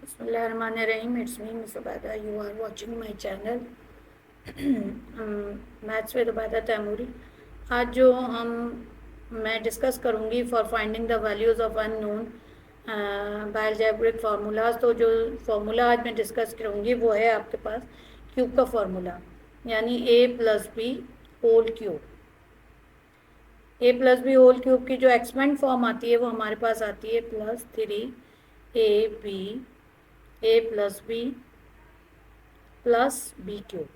Bismillahirrahmanirrahim. It's me, Ms. Ubada. You are watching my channel maths with Ubada Taimuri. आज जो मैं discuss करूँगी for finding the values of unknown by algebraic formulas. तो जो formula आज मैं डिस्कस करूँगी वो है आपके पास क्यूब का फार्मूला, यानी a plus B whole cube. a plus B whole cube की जो एक्सपेंड फॉर्म आती है वो हमारे पास आती है plus 3ab a plus B plus B cube.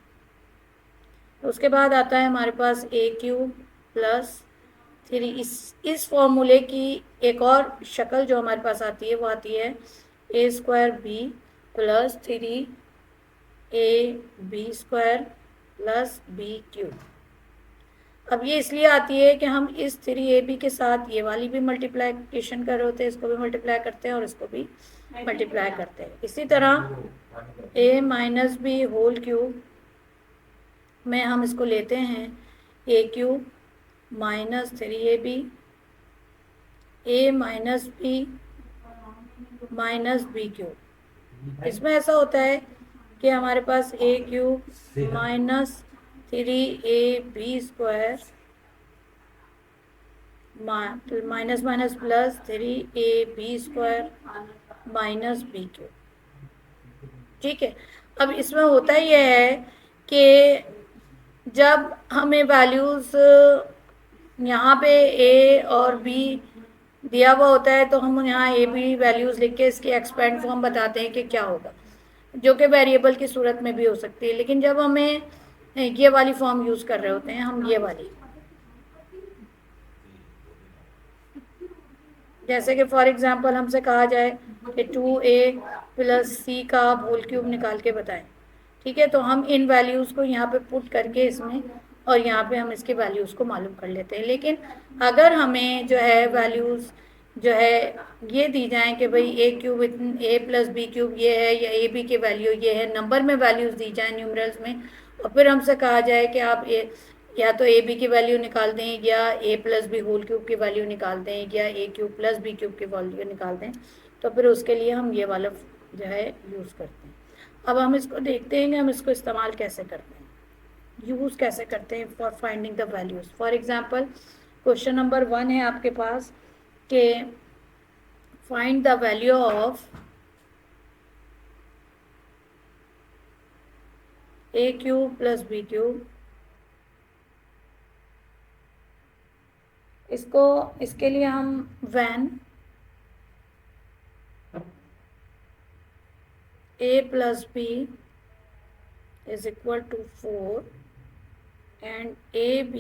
उसके बाद आता है हमारे पास a क्यूब प्लस 3। इस फॉर्मूले की एक और शक्ल जो हमारे पास आती है वो आती है a square B plus 3a B square plus B cube. अब ये इसलिए आती है कि हम इस 3ab के साथ ये वाली भी मल्टीप्लाइकेशन कर रहे होते हैं, इसको भी मल्टीप्लाई करते हैं और इसको भी मल्टीप्लाई करते हैं। इसी तरह a minus B whole cube में हम इसको लेते हैं a cube minus 3ab a minus B minus B cube. इसमें ऐसा होता है कि हमारे पास a cube minus 3ab square minus minus plus 3ab square minus B cube. ठीक है, अब इसमें होता यह है कि जब हमें वैल्यूज़ यहाँ पे a और b दिया हुआ होता है तो हम यहाँ a b वैल्यूज़ लिख के इसकी एक्सपेंड फॉर्म बताते हैं कि क्या होगा, जो कि वेरिएबल की सूरत में भी हो सकती है। लेकिन जब हमें ये वाली फॉर्म यूज़ कर रहे होते हैं, हम ये वाली, जैसे कि फॉर एग्जांपल हमसे कहा जाए कि 2a प्लस c का आप होल क्यूब निकाल के बताएं। ठीक है, तो हम इन वैल्यूज़ को यहाँ पे पुट करके इसमें और यहाँ पे हम इसकी वैल्यूज़ को मालूम कर लेते हैं। लेकिन अगर हमें जो है वैल्यूज़ जो है ये दी जाएं कि भाई a cube a plus B cube ये है या a b की वैल्यू ये है, नंबर में वैल्यूज़ दी जाएँ न्यूमरल्स में, और फिर हमसे कहा जाए कि आप या तो a b की वैल्यू निकाल दें या a plus B whole cube की वैल्यू निकाल दें या a cube plus B cube की वैल्यू निकाल दें, तो फिर उसके लिए हम ये वाला जो है यूज़ करते हैं। अब हम इसको देखते हैं कि हम इसको इस्तेमाल कैसे करते हैं, यूज़ कैसे करते हैं for finding the values. For example question number 1 है आपके पास कि find the value of a cube plus B cube. इसके लिए हम when a plus B is equal to 4 and ab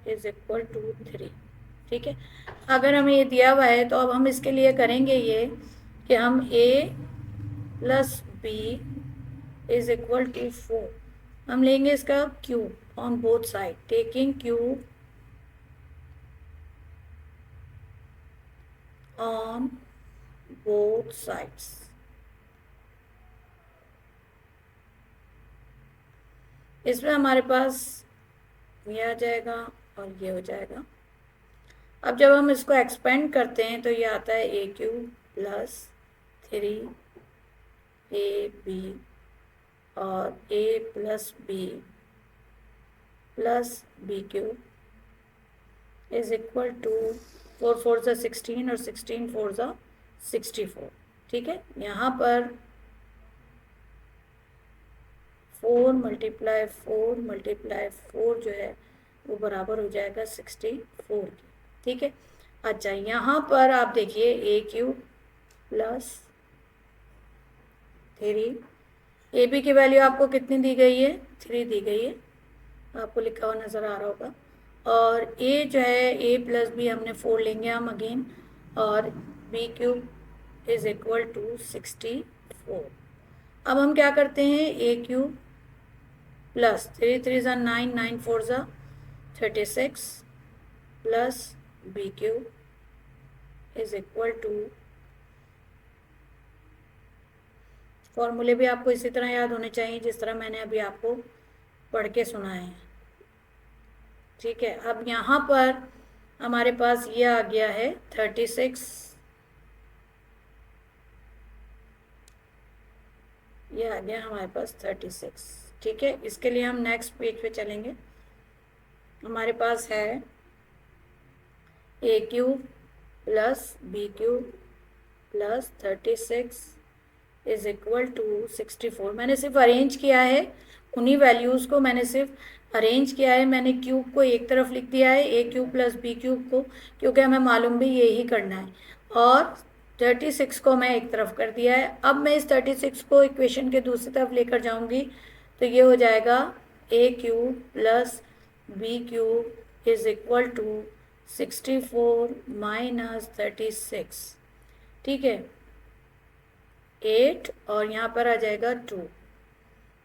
is equal to 3। ठीक है, अगर हमें ये दिया हुआ है तो अब हम इसके लिए करेंगे ये कि हम a plus B is equal to 4, हम लेंगे इसका cube on both side, taking cube on both sides। इसमें हमारे पास ये आ जाएगा और ये हो जाएगा। अब जब हम इसको एक्सपेंड करते हैं तो ये आता है a क्यूब प्लस 3ab और a plus B plus B cube is equal to 4 4 ज़ा 16 और 16 4 ज़ा 64। ठीक है, यहाँ पर 4 मल्टीप्लाई 4 जो है वो बराबर हो जाएगा 64 की। ठीक है, अच्छा यहाँ पर आप देखिए a क्यूब प्लस 3ab की वैल्यू आपको कितनी दी गई है, 3 दी गई है, आपको लिखा हुआ नज़र आ रहा होगा। और a जो है a प्लस बी हमने 4 लेंगे हम अगेन, और b cube is equal to 64। अब हम क्या करते हैं, a क्यूब प्लस 3 3 ज़ा 9 9 4 ज़ा 36 प्लस b cube is equal to, फॉर्मूले भी आपको इसी तरह याद होने चाहिए जिस तरह मैंने अभी आपको पढ़ के सुनाए हैं। ठीक है, अब यहाँ पर हमारे पास ये आ गया है 36 ये आ गया हमारे पास 36। ठीक है, इसके लिए हम नेक्स्ट पेज पे चलेंगे। हमारे पास है A cube plus B cube plus 36 is equal to 64। मैंने सिर्फ अरेंज किया है, उन्हीं वैल्यूज़ को मैंने सिर्फ अरेंज किया है। मैंने क्यूब को एक तरफ लिख दिया है, A cube plus B cube को, क्योंकि हमें मालूम भी यही करना है, और 36 को मैं एक तरफ कर दिया है। अब मैं इस 36 को इक्वेशन के दूसरी तरफ लेकर जाऊंगी, तो ये हो जाएगा A cube plus B cube is equal to 64 minus 36। ठीक है, 8 और यहाँ पर आ जाएगा 2,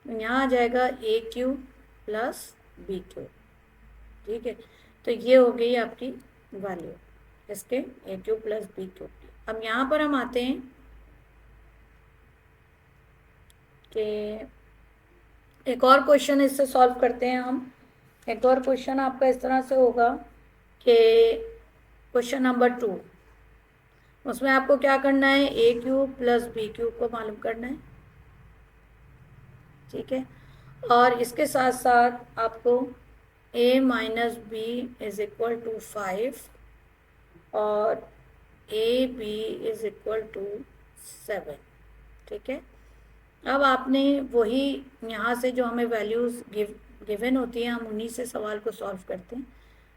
यहाँ आ जाएगा A cube plus B cube. ठीक है, तो ये हो गई आपकी वैल्यू इसके ए क्यूब प्लस बी क्यूब की। अब यहाँ पर हम आते हैं कि एक और क्वेश्चन इससे सॉल्व करते हैं हम। एक और क्वेश्चन आपका इस तरह से होगा कि क्वेश्चन नंबर 2, उसमें आपको क्या करना है, A cube plus B cube को मालूम करना है। ठीक है, और इसके साथ साथ आपको a minus B is equal to 5 और A B is equal to 7। ठीक है, अब आपने वही यहाँ से जो हमें वैल्यूज़ गिवन होती हैं, हम उन्हीं से सवाल को सॉल्व करते हैं।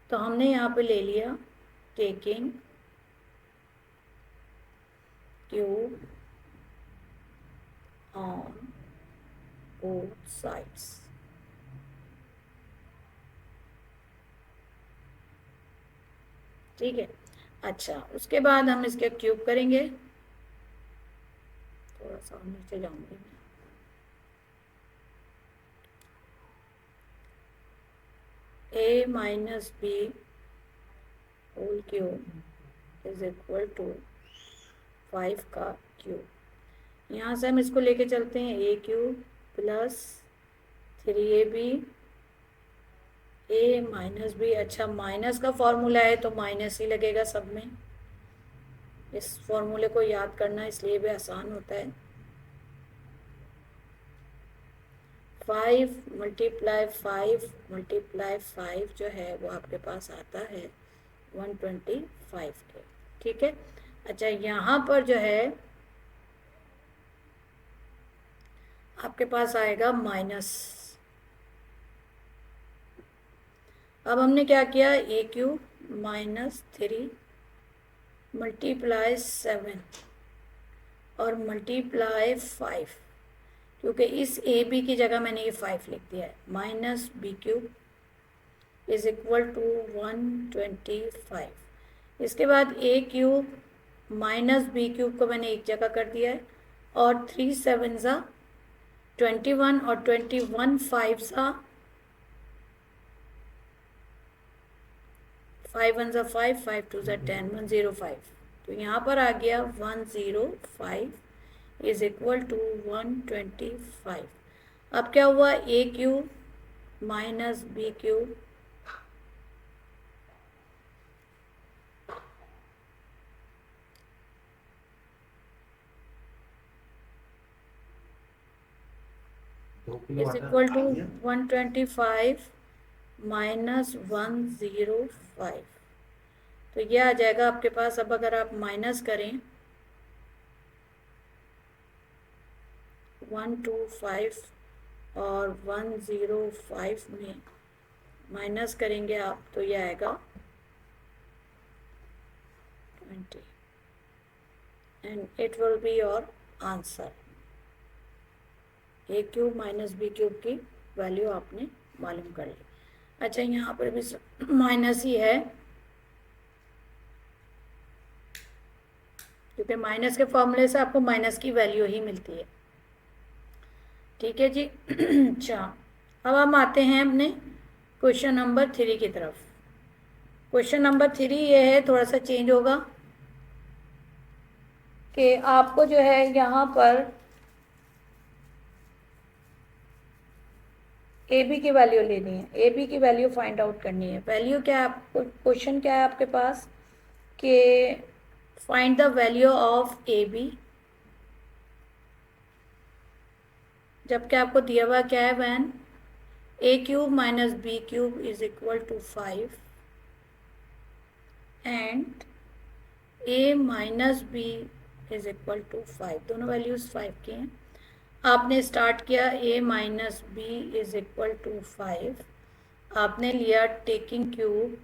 तो हमने यहाँ पे ले लिया taking cube on both sides। ठीक है, अच्छा उसके बाद हम इसके क्यूब करेंगे। थोड़ा सा नीचे जाऊंगी मैं। A minus B whole cube is equal to 5 का क्यूब। यहाँ से हम इसको लेके चलते हैं, ए cube plus 3ab A minus B. अच्छा, माइनस का फॉर्मूला है तो माइनस ही लगेगा सब में। इस फॉर्मूले को याद करना इसलिए भी आसान होता है। 5 मल्टीप्लाई 5 जो है वो आपके पास आता है 125 के। ठीक है, अच्छा यहाँ पर जो है आपके पास आएगा माइनस। अब हमने क्या किया, ए क्यूब माइनस 3 मल्टीप्लाई 7 और मल्टीप्लाई 5, क्योंकि इस ए बी की जगह मैंने ये 5 लिख दिया है, minus B cube is equal to 125। इसके बाद A cube minus B cube को मैंने एक जगह कर दिया है, और 3 7 ज़ा 21 और 21 5 ज़ा 5 1 ज़ा 5 5 2 ज़ा 10 105। तो यहाँ पर आ गया 105 इज इक्वल टू 125। अब क्या हुआ, A cube minus B cube is equal to 125 minus 105। तो ये आ जाएगा आपके पास। अब अगर आप माइनस करें 125 और 105 में माइनस करेंगे आप, तो ये आएगा 20 and it will be your answer. A cube minus B cube की वैल्यू आपने मालूम कर ली। अच्छा, यहाँ पर भी माइनस ही है, क्योंकि माइनस के फॉर्मूले से आपको माइनस की वैल्यू ही मिलती है। ठीक है जी। अच्छा, अब हम आते हैं अपने क्वेश्चन नंबर 3 की तरफ। क्वेश्चन नंबर 3 ये है, थोड़ा सा चेंज होगा कि आपको जो है यहाँ पर ए बी की वैल्यू लेनी है, ए बी की वैल्यू फाइंड आउट करनी है। वैल्यू क्या है आपको, क्वेश्चन क्या है आपके पास कि find the value of A B जबकि आपको दिया हुआ क्या है, when A cube minus B cube is equal to 5 and A minus B is equal to 5, दोनों वैल्यूज 5 की हैं। आपने स्टार्ट किया A minus B is equal to 5, आपने लिया taking cube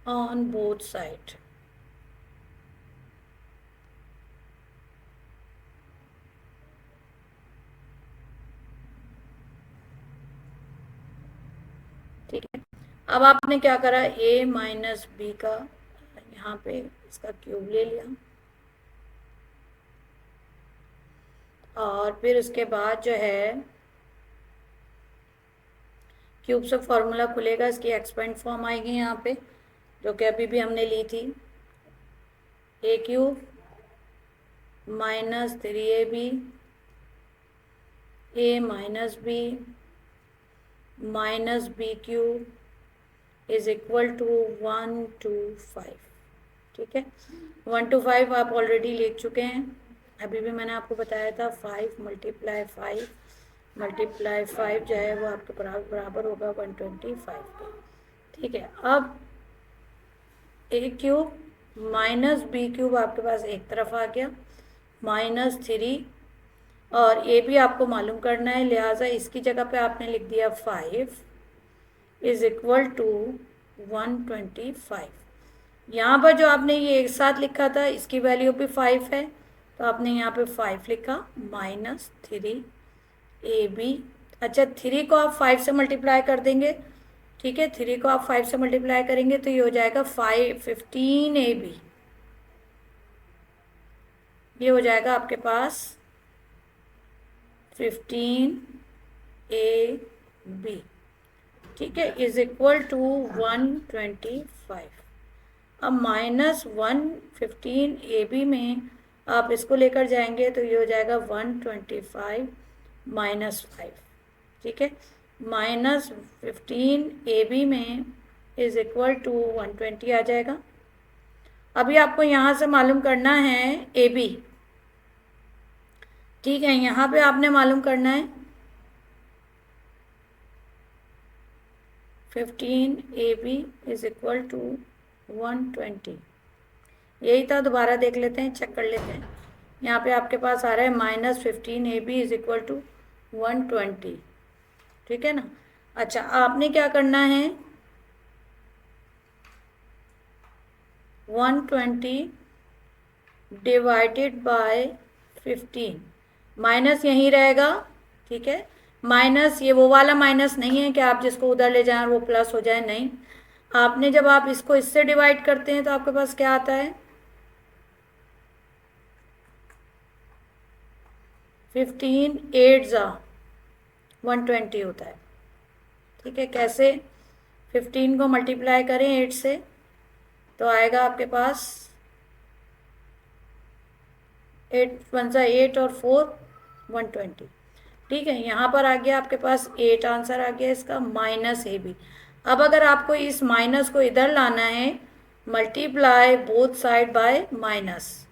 on both side. ठीक है, अब आपने क्या करा, ए माइनस बी का यहाँ पे इसका क्यूब ले लिया और फिर उसके बाद जो है क्यूब से फॉर्मूला खुलेगा, इसकी एक्सपेंड फॉर्म आएगी यहाँ पे जो कि अभी भी हमने ली थी, A cube minus 3ab A minus B minus B cube is equal to 1 to 5। ठीक है, 1 to 5 आप ऑलरेडी लिख चुके हैं, अभी भी मैंने आपको बताया था 5 मल्टीप्लाई 5 मल्टीप्लाई 5 जो है वो आपके बराबर होगा 125 के। ठीक है, अब ए क्यूब माइनस बी क्यूब आपके पास एक तरफ आ गया, -3 और ए भी आपको मालूम करना है, लिहाजा इसकी जगह पे आपने लिख दिया 5 इज इक्वल टू 125। यहाँ पर जो आपने ये एक साथ लिखा था इसकी वैल्यू भी 5 है, तो आपने यहाँ पे 5 लिखा -3ab। अच्छा, 3 को आप 5 से मल्टीप्लाई कर देंगे। ठीक है, 3 को आप 5 से मल्टीप्लाई करेंगे तो ये हो जाएगा 15ab, ये हो जाएगा आपके पास 15ab। ठीक है, इज इक्वल टू 125। अब -115ab में आप इसको लेकर जाएंगे तो ये हो जाएगा 125 -5। ठीक है, -15ab में इज इक्वल टू 120 आ जाएगा। अभी आपको यहाँ से मालूम करना है ab। ठीक है, यहाँ पे आपने मालूम करना है 15ab इज इक्वल टू 120। यही था, दोबारा देख लेते हैं, चेक कर लेते हैं। यहाँ पे आपके पास आ रहा है -15ab इज इक्वल टू 120। ठीक है ना। अच्छा, आपने क्या करना है, 120 डिवाइडेड बाय 15, माइनस यहीं रहेगा। ठीक है, माइनस ये वो वाला माइनस नहीं है कि आप जिसको उधर ले जाएं वो प्लस हो जाए, नहीं। आपने जब आप इसको इससे डिवाइड करते हैं तो आपके पास क्या आता है, 15 8 जा 120 होता है। ठीक है, कैसे, 15 को मल्टीप्लाई करें 8 से तो आएगा आपके पास 8 1 जा 8 और 4 120। ठीक है, यहाँ पर आ गया आपके पास 8 आंसर आ गया इसका, -ab। अब अगर आपको इस माइनस को इधर लाना है, multiply both side by minus,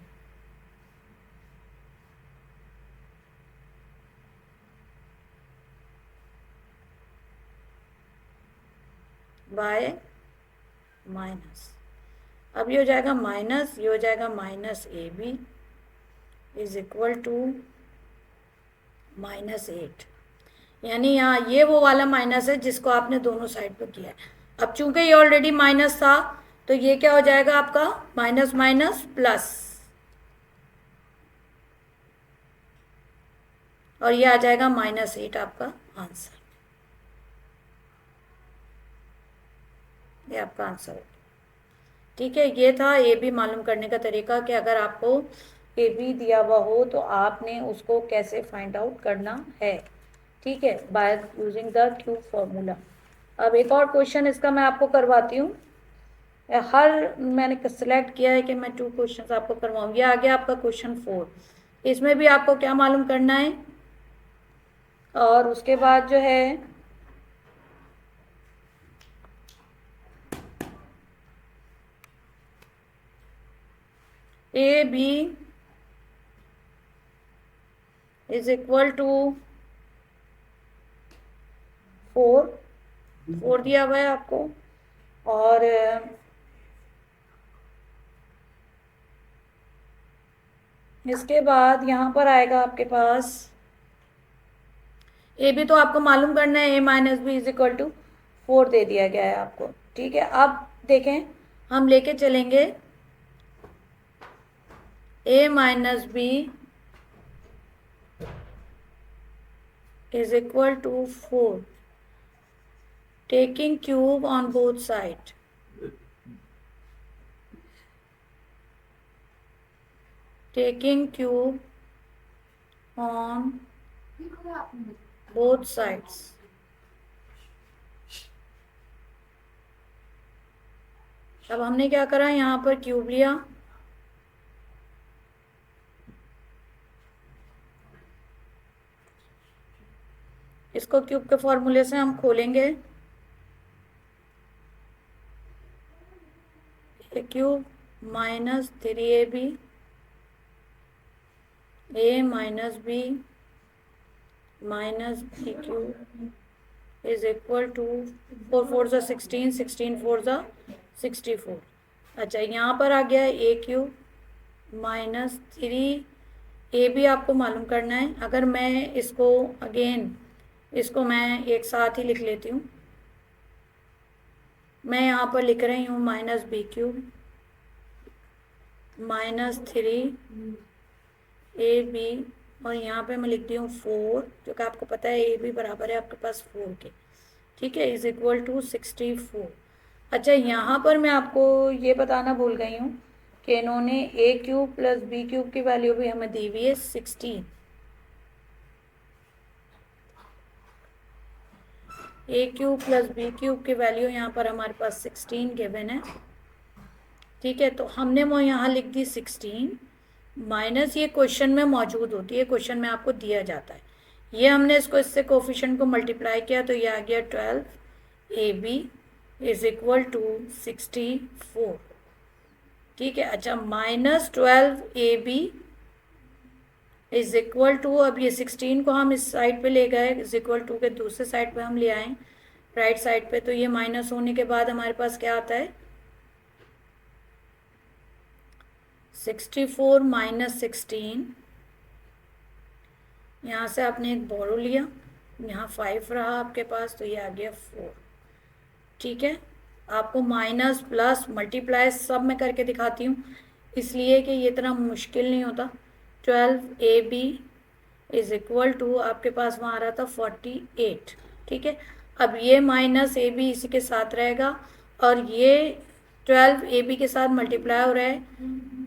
by minus. अब ये हो जाएगा माइनस, ये हो जाएगा -ab इज इक्वल टू -8। यानी यहाँ ये वो वाला माइनस है जिसको आपने दोनों साइड पर किया है। अब चूंकि ये ऑलरेडी माइनस था तो ये क्या हो जाएगा आपका, माइनस माइनस प्लस, और ये आ जाएगा -8 आपका आंसर। ये आपका आंसर है। ठीक है, ये था ए बी मालूम करने का तरीका कि अगर आपको ए बी दिया हुआ हो तो आपने उसको कैसे फाइंड आउट करना है। ठीक है, by using the cube formula. अब एक और क्वेश्चन इसका मैं आपको करवाती हूँ। मैंने सेलेक्ट किया है कि मैं 2 क्वेश्चन आपको करवाऊँ। ये आ गया आपका क्वेश्चन 4। इसमें भी आपको क्या मालूम करना है, और उसके बाद जो है A B is equal to 4 दिया हुआ है आपको, और इसके बाद यहाँ पर आएगा आपके पास ए भी तो आपको मालूम करना है, A minus B is equal to 4 दे दिया गया है आपको। ठीक है, अब देखें हम लेके चलेंगे A minus B is equal to 4, taking cube on both side. Taking cube on both sides। अब हमने क्या करा, यहाँ पर क्यूब लिया, इसको क्यूब के फॉर्मूले से हम खोलेंगे, A cube minus 3ab A minus B minus B cube is equal to 4 4 ज़ा 16, 16 4 ज़ा 64। अच्छा, यहाँ पर आ गया ए क्यूब माइनस 3 ए भी आपको मालूम करना है। अगर मैं इसको अगेन इसको मैं एक साथ ही लिख लेती हूँ, मैं यहाँ पर लिख रही हूँ minus B cube minus 3ab, और यहाँ पे मैं लिखती हूँ 4, जो कि आपको पता है ए भी बराबर है आपके पास 4 के। ठीक है, इज इक्वल टू 64। अच्छा, यहाँ पर मैं आपको ये बताना भूल गई हूँ कि इन्होंने ए क्यूब प्लस बी क्यूब की वैल्यू भी हमें दी हुई है 16। ए क्यूब प्लस बी क्यूब की वैल्यू यहाँ पर हमारे पास 16 गिवन है। ठीक है, तो हमने वो यहाँ लिख दी 16 माइनस, ये क्वेश्चन में मौजूद होती है, क्वेश्चन में आपको दिया जाता है, ये हमने इसको इससे कोफिशिएंट को मल्टीप्लाई किया तो ये आ गया 12ab इज इक्वल टू 64। ठीक है, अच्छा minus 12ab is equal to, अब ये 16 को हम इस साइड पे ले गए, इज इक्वल टू के दूसरे साइड पे हम ले आए राइट साइड पे, तो ये माइनस होने के बाद हमारे पास क्या आता है 64 माइनस 16, यहाँ से आपने एक बोरो लिया, यहाँ 5 रहा आपके पास, तो ये आ गया 4। ठीक है, आपको माइनस प्लस मल्टीप्लाई सब में करके दिखाती हूँ, इसलिए कि ये इतना मुश्किल नहीं होता। 12ab इज इक्वल टू आपके पास वहाँ आ रहा था 48। ठीक है, अब ये माइनस ab इसी के साथ रहेगा, और ये 12ab के साथ मल्टीप्लाई हो रहा है,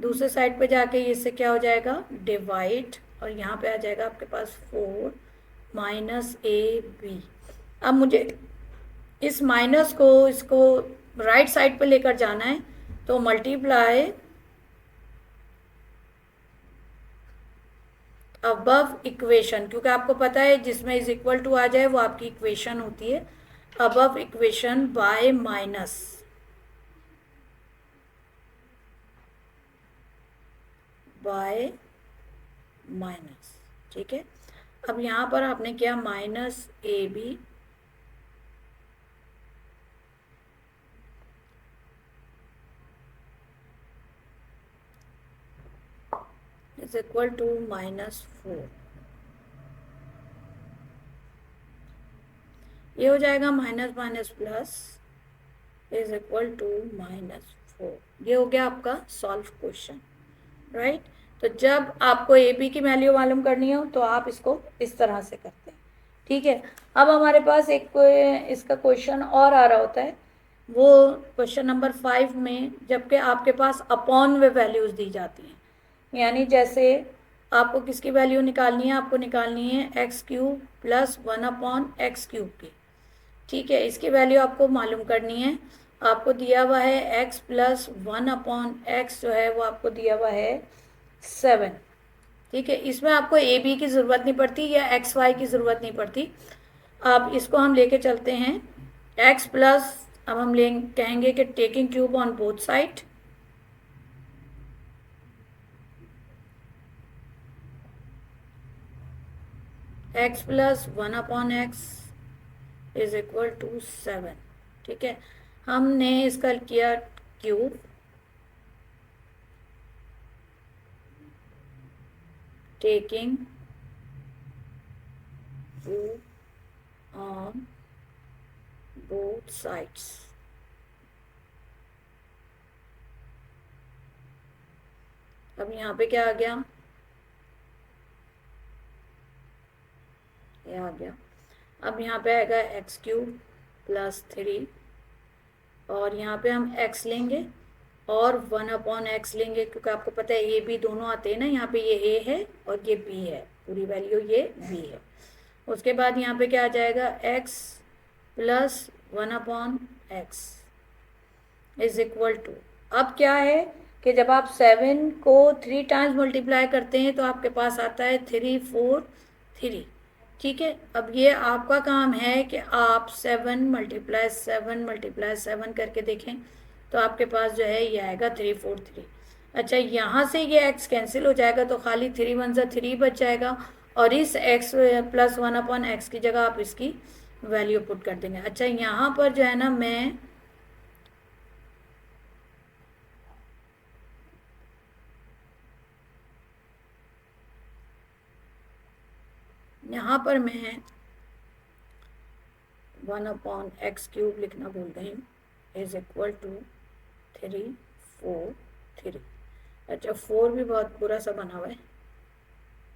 दूसरे साइड पे जाके इससे क्या हो जाएगा डिवाइड, और यहाँ पे आ जाएगा आपके पास 4 माइनस ab। अब मुझे इस माइनस को इसको राइट साइड पे लेकर जाना है, तो मल्टीप्लाई अबव इक्वेशन, क्योंकि आपको पता है जिसमें इज इक्वल टू आ जाए वो आपकी इक्वेशन होती है, above equation by minus, by minus. ठीक है, अब यहाँ पर आपने किया minus ab is equal to -4, ये हो जाएगा minus minus plus is equal to -4। ये हो गया आपका सॉल्व क्वेश्चन राइट। तो जब आपको ए बी की वैल्यू मालूम करनी हो तो आप इसको इस तरह से करते हैं। ठीक है, अब हमारे पास एक इसका क्वेश्चन और आ रहा होता है, वो क्वेश्चन नंबर 5 में, जबकि आपके पास अपॉन वे वैल्यूज़ दी जाती हैं, यानी जैसे आपको किसकी वैल्यू निकालनी है, आपको निकालनी है x cube plus 1/x cube की। ठीक है, इसकी वैल्यू आपको मालूम करनी है, आपको दिया हुआ है x प्लस 1/x जो है वो आपको दिया हुआ है 7। ठीक है, इसमें आपको ए बी की ज़रूरत नहीं पड़ती या एक्स वाई की ज़रूरत नहीं पड़ती। अब इसको हम लेके चलते हैं x प्लस, अब हम कहेंगे कि taking cube on both side, x plus 1/x is equal to 7। ठीक है, हमने इसका किया cube, taking cube on both sides. अब यहाँ पे क्या आ गया, ये आ गया। अब यहाँ पे आएगा एक्स क्यूब प्लस 3, और यहाँ पे हम x लेंगे और 1/x लेंगे, क्योंकि आपको पता है ये भी दोनों आते हैं ना, यहाँ पे ये a है और ये b है, पूरी वैल्यू ये b है। उसके बाद यहाँ पे क्या आ जाएगा, x plus 1/x is equal to, अब क्या है कि जब आप 7 को 3 टाइम्स मल्टीप्लाई करते हैं तो आपके पास आता है 3 4 3। ठीक है, अब ये आपका काम है कि आप 7 × 7 करके देखें तो आपके पास जो है ये आएगा 3 4 3। अच्छा, यहाँ से ये x कैंसिल हो जाएगा तो खाली 3 1 ज़ा 3 बच जाएगा, और इस x प्लस 1/x की जगह आप इसकी वैल्यू पुट कर देंगे। अच्छा, यहाँ पर जो है ना, मैं यहाँ पर मैं 1/x³ लिखना भूल गई, इज इक्वल टू 3 4 3। अच्छा, 4 भी बहुत बुरा सा बना हुआ है,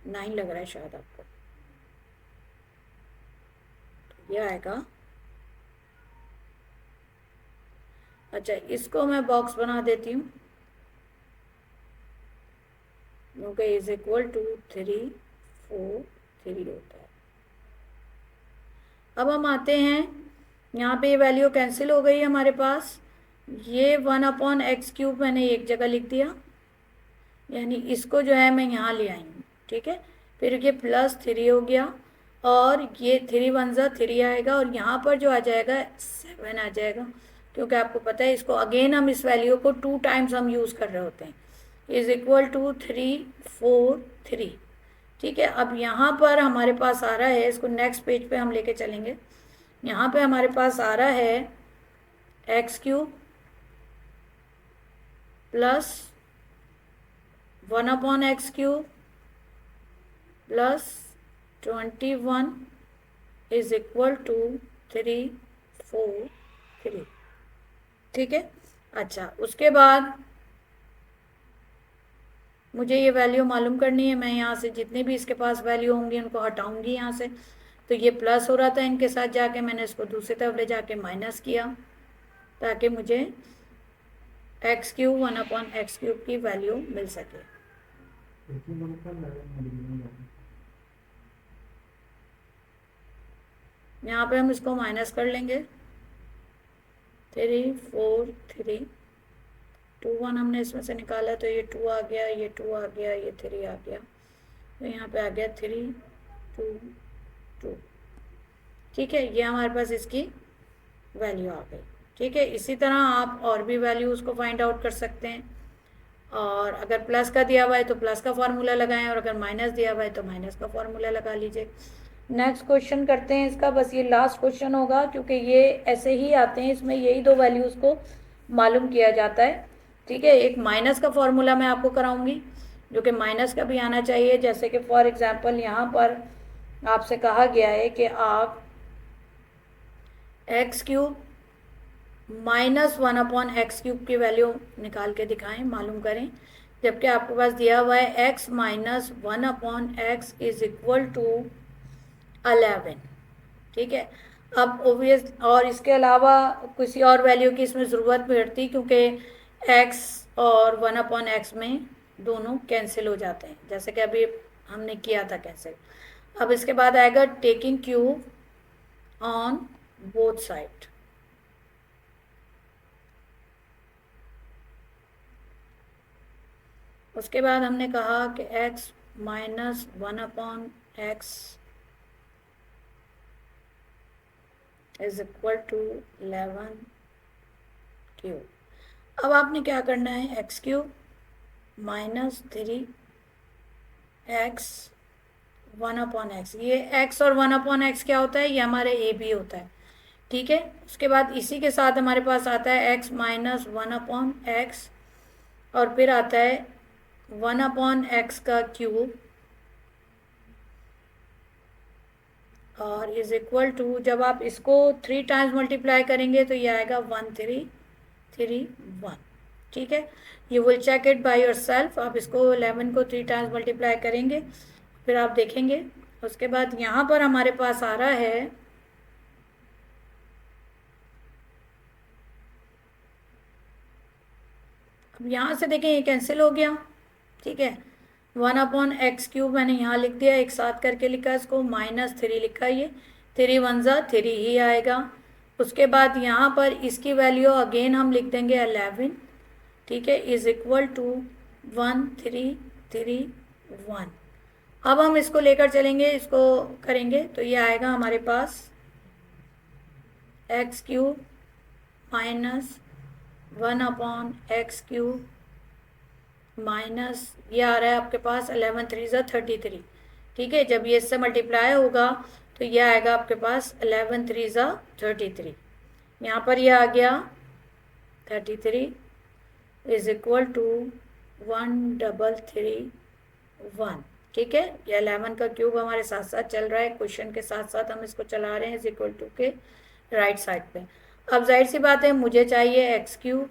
9 लग रहा है शायद आपको, तो ये आएगा। अच्छा, इसको मैं बॉक्स बना देती हूँ, क्योंकि इज इक्वल टू 3 4 3 होता है। अब हम आते हैं, यहाँ पे ये वैल्यू कैंसिल हो गई हमारे पास, ये 1/x³ मैंने एक जगह लिख दिया, यानी इसको जो है मैं यहाँ ले आई हूँ। ठीक है, फिर ये प्लस 3 हो गया, और ये 3 1 ज़ा 3 आएगा, और यहाँ पर जो आ जाएगा 7 आ जाएगा, क्योंकि आपको पता है इसको अगेन हम इस वैल्यू को 2 टाइम्स हम यूज़ कर रहे होते हैं, इज इक्वल टू 3 4 3। ठीक है, अब यहाँ पर हमारे पास आ रहा है, इसको नेक्स्ट पेज पे हम लेके चलेंगे। यहाँ पे हमारे पास आ रहा है x³ plus 1/x³ plus 21 is equal to 3 4 3। ठीक है, अच्छा, उसके बाद मुझे ये वैल्यू मालूम करनी है, मैं यहाँ से जितने भी इसके पास वैल्यू होंगी उनको हटाऊंगी यहाँ से। तो ये प्लस हो रहा था इनके साथ जाके, मैंने इसको दूसरी तरफ ले जाके माइनस किया, ताकि मुझे x³ 1/x³ की वैल्यू मिल सके। यहाँ पे हम इसको माइनस कर लेंगे, 3 4 3 2 1 हमने इसमें से निकाला, तो ये 2 आ गया, ये 2 आ गया, ये 3 आ गया, तो यहाँ पे आ गया 3 2 2। ठीक है, ये हमारे पास इसकी वैल्यू आ गई। ठीक है, इसी तरह आप और भी वैल्यूज़ को फाइंड आउट कर सकते हैं, और अगर प्लस का दिया हुआ है तो प्लस का फार्मूला लगाएं, और अगर माइनस दिया हुआ है तो माइनस का फार्मूला लगा लीजिए। नेक्स्ट क्वेश्चन करते हैं इसका, बस ये लास्ट क्वेश्चन होगा, क्योंकि ये ऐसे ही आते हैं, इसमें यही 2 वैल्यूज़ को मालूम किया जाता है। ठीक है, एक माइनस का फॉर्मूला मैं आपको कराऊंगी, जो कि माइनस का भी आना चाहिए। जैसे कि फॉर एग्जांपल यहाँ पर आपसे कहा गया है कि आप x³ माइनस 1/x³ की वैल्यू निकाल के दिखाएं, मालूम करें, जबकि आपके पास दिया हुआ है x minus 1/x is equal to 11। ठीक है, अब ओबियस, और इसके अलावा किसी और वैल्यू की इसमें ज़रूरत पड़ती, क्योंकि x और 1/x में दोनों कैंसिल हो जाते हैं, जैसे कि अभी हमने किया था कैंसिल। अब इसके बाद आएगा taking cube on both side. उसके बाद हमने कहा कि x minus 1/x is equal to 11 cube. अब आपने क्या करना है, x³ माइनस 3x 1/x, ये x और 1/x क्या होता है, ये हमारे ए बी होता है, ठीक है। उसके बाद इसी के साथ हमारे पास आता है x माइनस 1/x, और फिर आता है 1/x का क्यूब, और इज इक्वल टू, जब आप इसको 3 टाइम्स मल्टीप्लाई करेंगे तो ये आएगा 1331, ठीक है। You will check it by yourself, आप इसको 11 को 3 टाइम्स मल्टीप्लाई करेंगे फिर आप देखेंगे। उसके बाद यहाँ पर हमारे पास आ रहा है अब यहाँ से देखें ये कैंसिल हो गया, ठीक है। 1/x³ मैंने यहाँ लिख दिया, एक साथ करके लिखा इसको, -3 लिखा, ये 3 1 जा 3 ही आएगा। उसके बाद यहाँ पर इसकी वैल्यू अगेन हम लिख देंगे 11, ठीक है, इज इक्वल टू 1331। अब हम इसको लेकर चलेंगे, इसको करेंगे तो ये आएगा हमारे पास x³ माइनस 1/x³ माइनस ये आ रहा है आपके पास 11 3 जा 33, ठीक है। जब ये इससे मल्टीप्लाई होगा तो ये आएगा आपके पास 11 3 जा 33, यहाँ पर ये आ गया 33 इज इक्वल टू 1331, ठीक है। ये 11 का क्यूब हमारे साथ साथ चल रहा है, क्वेश्चन के साथ साथ हम इसको चला रहे हैं, इज इक्वल टू के राइट साइड पे। अब जाहिर सी बात है मुझे चाहिए x³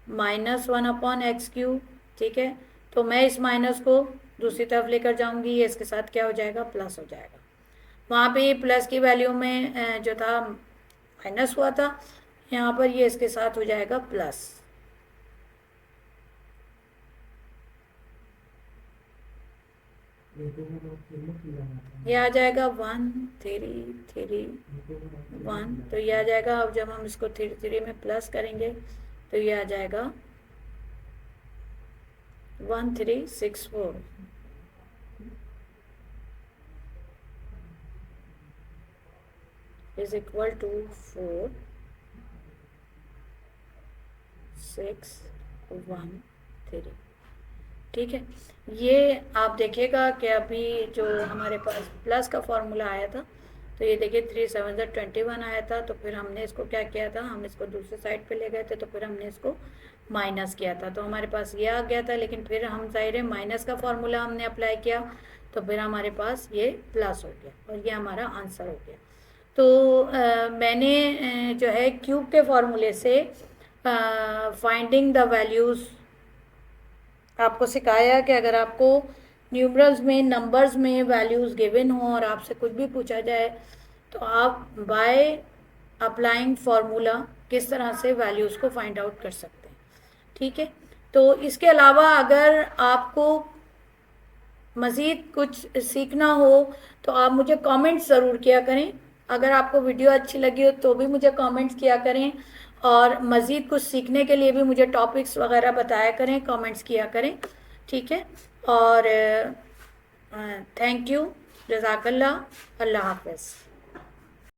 माइनस 1/x³, ठीक है। तो मैं इस माइनस को दूसरी तरफ लेकर जाऊंगी, ये इसके साथ क्या हो जाएगा, प्लस हो जाएगा। वहाँ पे प्लस की वैल्यू में जो था माइनस हुआ था, यहाँ पर ये इसके साथ हो जाएगा प्लस। ये आ जाएगा 1331, तो ये आ जाएगा। अब जब हम इसको 3 में प्लस करेंगे तो ये आ जाएगा 1364 इज इक्वल टू 4613, ठीक है। ये आप देखिएगा कि अभी जो हमारे पास प्लस का फॉर्मूला आया था, तो ये देखिए 3 7 जा 21 आया था, तो फिर हमने इसको क्या किया था, हम इसको दूसरे साइड पे ले गए थे, तो फिर हमने इसको माइनस किया था, तो हमारे पास ये आ गया था। लेकिन फिर हम जाहिर है माइनस का फॉर्मूला हमने अप्लाई किया, तो फिर हमारे पास ये प्लस हो गया, और ये हमारा आंसर हो गया। तो मैंने जो है क्यूब के फॉर्मूले से फाइंडिंग द वैल्यूज़ आपको सिखाया कि अगर आपको न्यूमरल्स में, नंबर्स में वैल्यूज़ गिवन हो और आपसे कुछ भी पूछा जाए तो आप बाय अप्लाइंग फार्मूला किस तरह से वैल्यूज़ को फाइंड आउट कर सकते हैं, ठीक है। तो इसके अलावा अगर आपको मज़ीद कुछ सीखना हो तो आप मुझे कमेंट्स ज़रूर किया करें। अगर आपको वीडियो अच्छी लगी हो तो भी मुझे कमेंट्स किया करें, और मज़ीद कुछ सीखने के लिए भी मुझे टॉपिक्स वगैरह बताया करें, कमेंट्स किया करें, ठीक है। और थैंक यू, जज़ाकल्लाह, अल्लाह हाफ़िज़।